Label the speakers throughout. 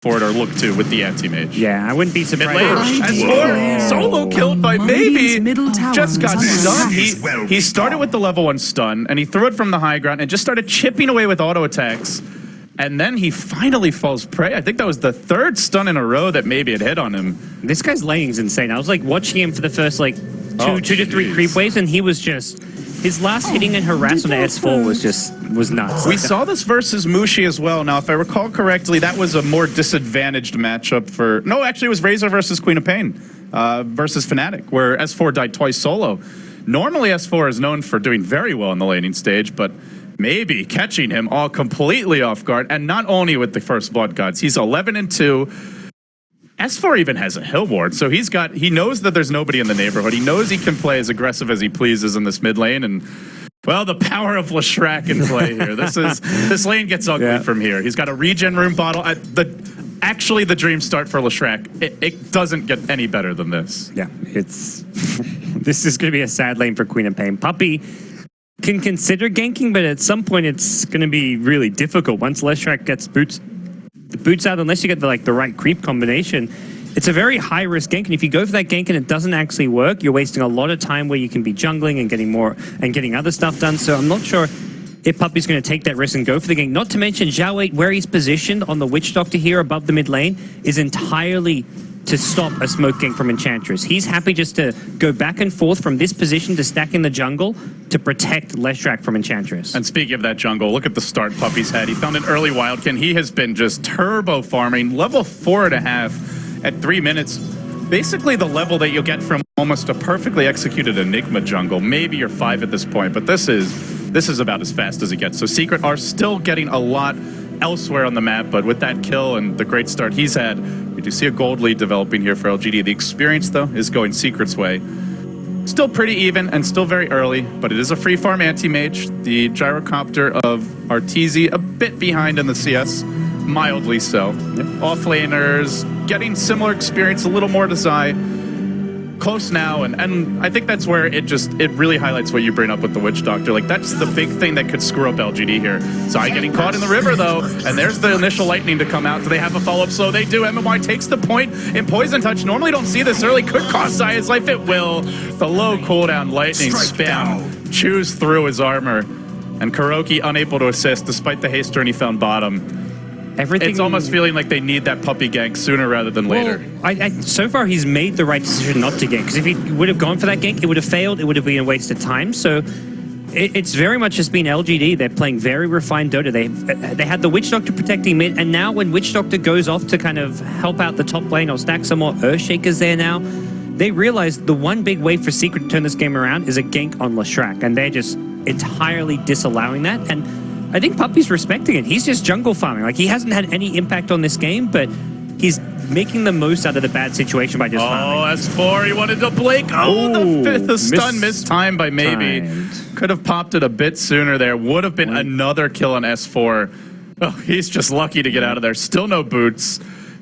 Speaker 1: forward or look to with the anti-mage.
Speaker 2: Yeah, I wouldn't be surprised.
Speaker 1: S4 solo killed by maybe just got stunned. He started with the level 1 stun and he threw it from the high ground and just started chipping away with auto attacks. And then he finally falls prey. I think that was the 3rd stun in a row that maybe had hit on him.
Speaker 2: This guy's laning's insane. I was like watching him for the first like two to three creep waves, and he was just his last hitting and harass on the S4 was nuts.
Speaker 1: We saw this versus Mushi as well. Now, if I recall correctly, that was a more disadvantaged matchup for. No, actually, it was Razor versus Queen of Pain versus Fnatic, where S4 died twice solo. Normally, S4 is known for doing very well in the laning stage, but maybe catching him all completely off guard, and not only with the first Blood Gods, he's 11-2. S4 even has a hill ward, so he knows that there's nobody in the neighborhood. He knows he can play as aggressive as he pleases in this mid lane, and well, the power of Leshrac in play here. This lane gets ugly from here. He's got a regen room bottle. Actually, the dream start for Leshrac. It doesn't get any better than this.
Speaker 2: Yeah, it's this is going to be a sad lane for Queen of Pain. Puppey can consider ganking, but at some point it's going to be really difficult once Leshrac gets the boots out, unless you get the right creep combination. It's a very high risk gank, and if you go for that gank and it doesn't actually work, you're wasting a lot of time where you can be jungling and getting other stuff done. So I'm not sure if Puppey's going to take that risk and go for the gank. Not to mention Xiao where he's positioned on the Witch Doctor here above the mid lane is entirely to stop a smoke gank from Enchantress. He's happy just to go back and forth from this position to stack in the jungle to protect Leshrac from Enchantress.
Speaker 1: And speaking of that jungle, look at the start Puppey's had. He found an early Wildkin. He has been just turbo farming, level 4.5 at 3 minutes. Basically the level that you'll get from almost a perfectly executed Enigma jungle. Maybe you're 5 at this point, but this is about as fast as it gets. So Secret are still getting a lot elsewhere on the map, but with that kill and the great start he's had, we do see a gold lead developing here for LGD. The experience, though, is going Secret's way. Still pretty even and still very early, but it is a free farm anti-mage. The gyrocopter of Arteezy a bit behind in the CS, mildly so. Off laners getting similar experience, a little more to Zai. Close now, and I think that's where it really highlights what you bring up with the Witch Doctor. Like, that's the big thing that could screw up LGD here. Zai getting caught in the river, though, and there's the initial lightning to come out. Do they have a follow-up? So they do. MMY takes the point in Poison Touch. Normally don't see this early. Could cost Zai his life. It will. The low cooldown lightning spam chews through his armor, and Kuroki unable to assist despite the haste turn he found bottom. It's almost feeling like they need that puppy gank sooner rather than later.
Speaker 2: So far, he's made the right decision not to gank, because if he would have gone for that gank, it would have failed. It would have been a waste of time. So it's very much just been LGD. They're playing very refined Dota. They had the Witch Doctor protecting mid, and now when Witch Doctor goes off to kind of help out the top lane or stack some more Earthshakers there now, they realize the one big way for Secret to turn this game around is a gank on Leshrac, and they're just entirely disallowing that. And I think Puppey's respecting it. He's just jungle farming. Like, he hasn't had any impact on this game, but he's making the most out of the bad situation by just farming.
Speaker 1: Oh, S4, he wanted to blink. Oh, the fifth stun missed time by maybe. Could have popped it a bit sooner there. Would have been another kill on S4. Oh, he's just lucky to get out of there. Still no boots.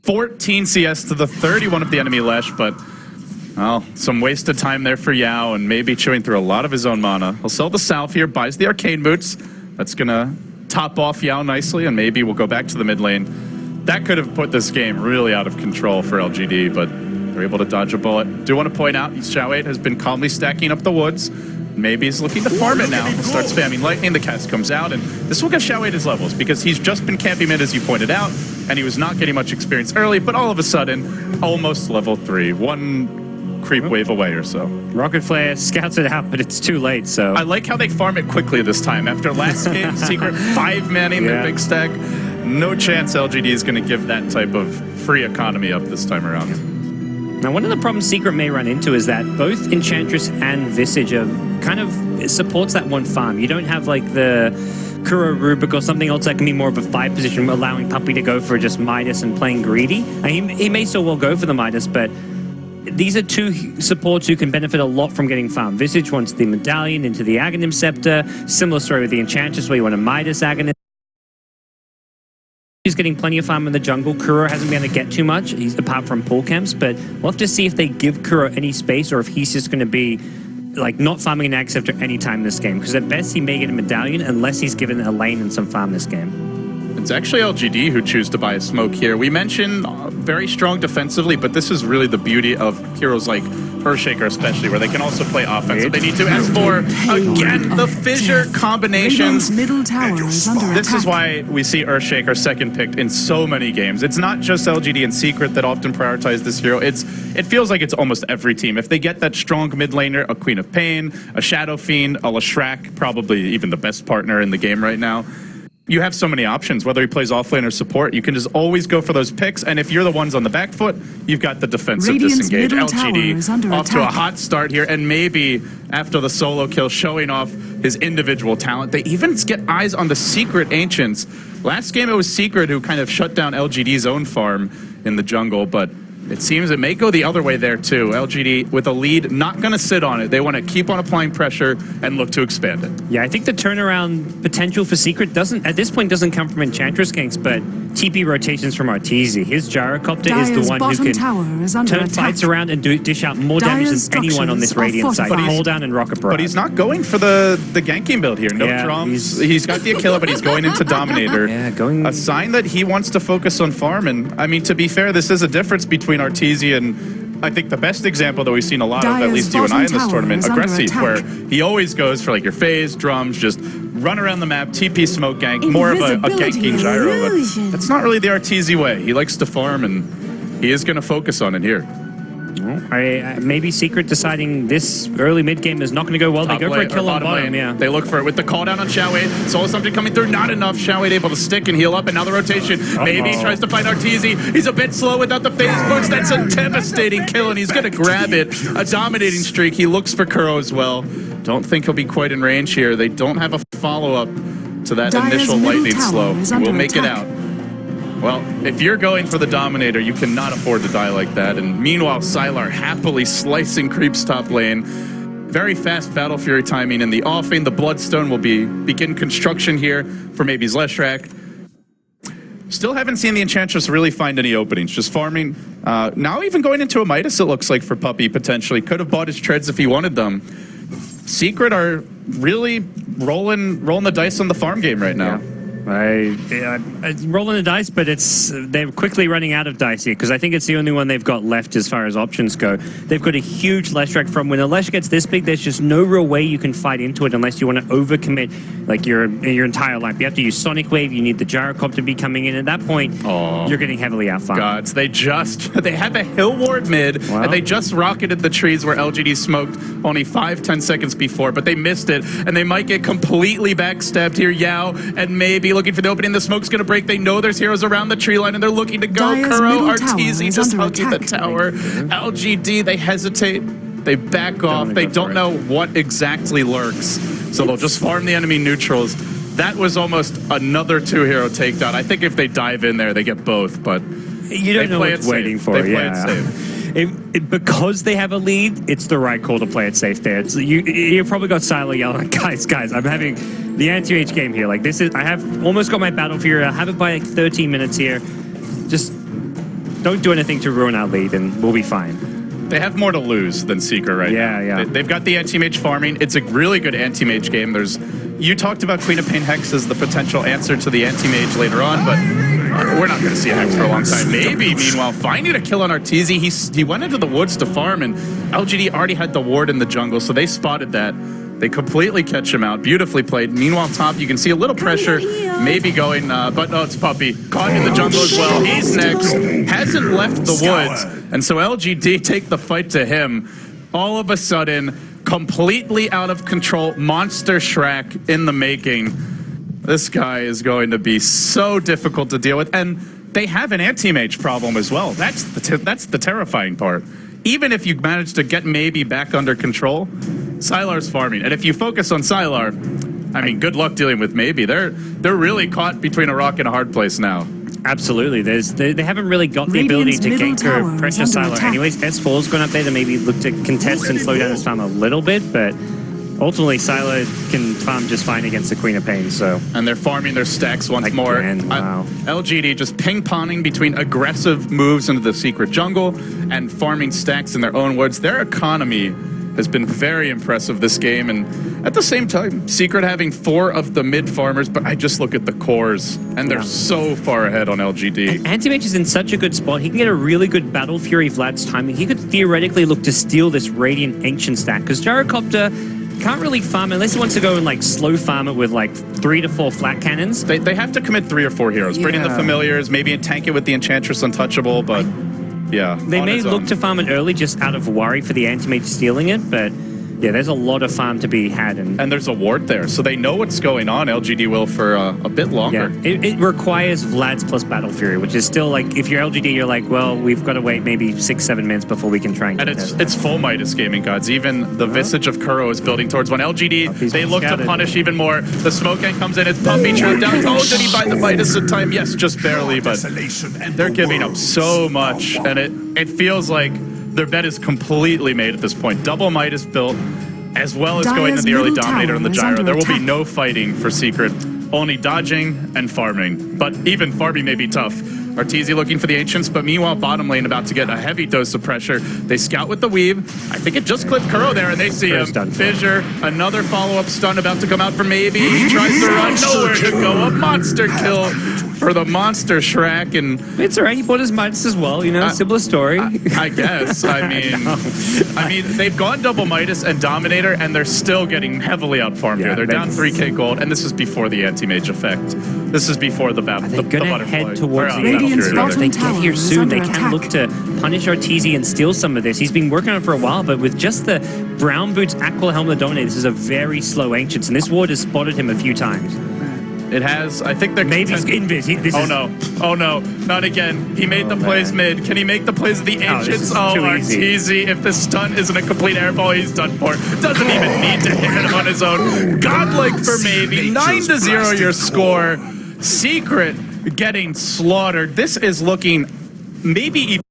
Speaker 1: 14 CS to the 31 of the enemy Lesh, but well, some wasted time there for Yao, and maybe chewing through a lot of his own mana. He'll sell the salve here, buys the arcane boots. That's gonna top off Yao nicely, and maybe we'll go back to the mid lane. That could have put this game really out of control for LGD, but they're able to dodge a bullet. Do want to point out, Xiao has been calmly stacking up the woods. Maybe he's looking to farm it now. He'll start spamming lightning, the cast comes out, and this will get Xiao his levels, because he's just been camping mid, as you pointed out, and he was not getting much experience early, but all of a sudden, almost level 3. One creep wave away or so.
Speaker 2: Rocket Flare scouts it out, but it's too late, so.
Speaker 1: I like how they farm it quickly this time. After last game, Secret 5-manning their big stack. No chance LGD is going to give that type of free economy up this time around.
Speaker 2: Now, one of the problems Secret may run into is that both Enchantress and Visage are kind of supports that one farm. You don't have like the Kuro Rubik or something else that can be more of a 5 position, allowing Puppey to go for just Midas and playing greedy. He may still well go for the Midas, but these are two supports who can benefit a lot from getting farm. Visage wants the Medallion into the Aghanim Scepter. Similar story with the Enchantress, where you want a Midas Aghanim. He's getting plenty of farm in the jungle. Kuro hasn't been able to get too much, apart from pull camps, but we'll have to see if they give Kuro any space, or if he's just going to be like not farming an Ag Scepter any time this game, because at best he may get a Medallion unless he's given a lane and some farm this game.
Speaker 1: It's actually LGD who choose to buy a smoke here. We mentioned very strong defensively, but this is really the beauty of heroes like Earthshaker especially, where they can also play offense if they need to. As for, again, the fissure combinations,
Speaker 3: middle tower is under
Speaker 1: this
Speaker 3: attack.
Speaker 1: is why we see Earthshaker second picked in so many games. It's not just LGD and Secret that often prioritize this hero. It feels like it's almost every team. If they get that strong mid laner, a Queen of Pain, a Shadow Fiend, a Leshrac, probably even the best partner in the game right now, you have so many options. Whether he plays offlane or support, you can just always go for those picks. And if you're the ones on the back foot, you've got the defensive
Speaker 3: Radiant's
Speaker 1: disengage.
Speaker 3: middle tower is under
Speaker 1: LGD off to a
Speaker 3: attack.
Speaker 1: hot start here, and maybe after the solo kill, showing off his individual talent. They even get eyes on the Secret Ancients. Last game it was Secret who kind of shut down LGD's own farm in the jungle, but it seems it may go the other way there too. LGD with a lead, not going to sit on it. They want to keep on applying pressure and look to expand it.
Speaker 2: Yeah, I think the turnaround potential for Secret at this point doesn't come from Enchantress ganks, but TP rotations from Arteezy. His Gyrocopter is
Speaker 3: Dyer's
Speaker 2: the one who
Speaker 3: bottom
Speaker 2: can
Speaker 3: tower is under
Speaker 2: turn
Speaker 3: attack.
Speaker 2: fights around and dish out more damage
Speaker 3: Dyer's
Speaker 2: than anyone on this
Speaker 3: structures are
Speaker 2: Radiant side.
Speaker 3: fortified.
Speaker 2: Hold down and Rocket Barrage.
Speaker 1: But he's not going for the ganking build here. No
Speaker 2: Yeah,
Speaker 1: drums. He's got the Aquila, but he's going into Dominator.
Speaker 2: Yeah, going...
Speaker 1: A sign that he wants to focus on farm. And I mean, to be fair, this is a difference between Arteezy and I think the best example that we've seen a lot of, at
Speaker 3: Dyer's
Speaker 1: least you and I in this
Speaker 3: bottom
Speaker 1: tournament,
Speaker 3: tower is under
Speaker 1: Aggressive, where he always goes for like your phase, drums, just run around the map, TP smoke gank, more of a ganking gyro. But that's not really the Arteezy way. He likes to farm, and he is going to focus on it here.
Speaker 2: Maybe Secret deciding this early mid game is not going to go well. They go for a kill on bottom, yeah.
Speaker 1: They look for it with the call down on Xiaowei. Soul Assumption coming through, not enough. Xiaowei able to stick and heal up, and now the rotation. Maybe he tries to find Arteezy. He's a bit slow without the phase boots. That's a devastating kill, and he's going to grab it. A dominating streak. He looks for Kuro as well. Don't think he'll be quite in range here. They don't have a follow-up to that
Speaker 3: Dyer's
Speaker 1: initial
Speaker 3: middle
Speaker 1: lightning
Speaker 3: tower
Speaker 1: slow.
Speaker 3: is under
Speaker 1: We'll make it
Speaker 3: attack.
Speaker 1: out. Well, if you're going for the Dominator, you cannot afford to die like that. And meanwhile, Sylar happily slicing creeps top lane. Very fast Battle Fury timing in the offing. The Bloodstone will begin construction here for maybe Leshrac. Still haven't seen the Enchantress really find any openings, just farming. Now even going into a Midas, it looks like, for Puppey, potentially. Could have bought his treads if he wanted them. Secret are really rolling the dice on the farm game right now.
Speaker 2: Rolling the dice, but they're quickly running out of dice here because I think it's the only one they've got left as far as options go. They've got a huge Leshrac from when the Lesh gets this big. There's just no real way you can fight into it unless you want to overcommit like your entire life. You have to use Sonic Wave. You need the Gyrocopter to be coming in. At that point, you're getting heavily outfarmed.
Speaker 1: Gods, they have a hill ward mid, and they just rocketed the trees where LGD smoked only 5-10 seconds before, but they missed it, and they might get completely backstabbed here. Yao and maybe looking for the opening. The smoke's gonna break. They know there's heroes around the tree line, and they're looking to go.
Speaker 3: Dyer's
Speaker 1: Kuro,
Speaker 3: middle tower
Speaker 1: Arteezy
Speaker 3: is
Speaker 1: just
Speaker 3: under
Speaker 1: hugging the
Speaker 3: attack.
Speaker 1: tower. LGD, they hesitate. They back off. They don't know what exactly lurks, so they'll just farm the enemy neutrals. That was almost another two-hero takedown. I think if they dive in there, they get both, but
Speaker 2: You don't know what it's waiting for.
Speaker 1: They play it safe.
Speaker 2: Because they have a lead, it's the right call to play it safe there. You probably got Silo yelling, guys, I'm having the anti-H game here. Like, I have almost got my Battle Fury. I have it by like 13 minutes here. Just don't do anything to ruin our lead, and we'll be fine.
Speaker 1: They have more to lose than Secret right now.
Speaker 2: Yeah.
Speaker 1: They've got the anti-mage farming. It's a really good anti-mage game. You talked about Queen of Pain Hex as the potential answer to the anti-mage later on, but we're not going to see a Hex for a long time. Maybe, meanwhile, finding a kill on Arteezy. He went into the woods to farm, and LGD already had the ward in the jungle, so they spotted that. They completely catch him out. Beautifully played. Meanwhile, top, you can see a little pressure maybe going, but no, it's Puppey. Caught in the jungle as well. He's next. Hasn't left the woods. And so LGD take the fight to him. All of a sudden, completely out of control, Monster Shrek in the making. This guy is going to be so difficult to deal with. And they have an anti-mage problem as well. That's the terrifying part. Even if you manage to get maybe back under control, Sylar's farming. And if you focus on Sylar, I mean, good luck dealing with maybe. They're really caught between a rock and a hard place now.
Speaker 2: Absolutely. They haven't really got the ability to gank or pressure Sylar anyways. S4's gone up there to maybe look to contest and slow down his farm a little bit, but ultimately Sylar can farm just fine against the Queen of Pain, so...
Speaker 1: And they're farming their stacks once more.
Speaker 2: Wow.
Speaker 1: LGD just ping-ponging between aggressive moves into the Secret jungle and farming stacks in their own woods. Their economy has been very impressive this game, and At the same time, Secret having 4 of the mid farmers, but I just look at the cores, and they're so far ahead on LGD.
Speaker 2: Anti-Mage is in such a good spot. He can get a really good Battle Fury Vlad's timing. He could theoretically look to steal this Radiant Ancient stack, because Gyrocopter can't really farm unless he wants to go and like slow farm it with like 3 to 4 flat cannons.
Speaker 1: They have to commit 3 or 4 heroes. Bring in the Familiars, maybe tank it with the Enchantress Untouchable, but yeah.
Speaker 2: They may look to farm it early just out of worry for the Anti-Mage stealing it, but yeah, there's a lot of farm to be had.
Speaker 1: And there's a ward there, so they know what's going on. LGD will for a bit longer.
Speaker 2: Yeah, it requires Vlad's plus Battle Fury, which is still like, if you're LGD, you're like, well, we've got to wait maybe 6-7 minutes before we can try and get
Speaker 1: And it's full Midas gaming gods. Even the Visage of Kuro is building towards one. LGD, they look to punish even more. The smoke gang comes in, it's Puppy True down. Oh, did he find the Midas in time? Yes, just barely, but they're giving up so much, and it feels like their bet is completely made at this point. Double Midas built, as well as going to the early Dominator on the Gyro. There will be no fighting for Secret, only dodging and farming. But even farming may be tough. Arteezy looking for the Ancients, but meanwhile, bottom lane about to get a heavy dose of pressure. They scout with the Weave. I think it just clipped Kuro there, and they see him. Fissure, another follow-up stun about to come out for Maybe. He tries to run, nowhere to go. A monster kill for the monster Shrek, and
Speaker 2: it's alright. He bought his Midas as well. You know, similar story.
Speaker 1: I guess. I mean, they've gone double Midas and Dominator, and they're still getting heavily outfarmed here. They're down 3k gold, and this is before the anti-mage effect. This is before the battle.
Speaker 2: They're gonna head towards the
Speaker 3: Radiant's bottom
Speaker 2: They
Speaker 3: tower
Speaker 2: get here
Speaker 3: is
Speaker 2: soon.
Speaker 3: under
Speaker 2: They can
Speaker 3: attack.
Speaker 2: look to punish Arteezy and steal some of this. He's been working on it for a while, but with just the Brown Boots, Aqua Helmet, Dominator, this is a very slow Ancients, and this ward has spotted him a few times.
Speaker 1: It has. I think they're
Speaker 2: maybe invis.
Speaker 1: Oh no, not again. He made the plays mid. Can he make the plays of the Ancients? Oh, Arteezy. If the stun isn't a complete airball, he's done for. Doesn't even need to hit him on his own. Godlike for Maybe. 9-0 your score. Secret getting slaughtered. This is looking maybe even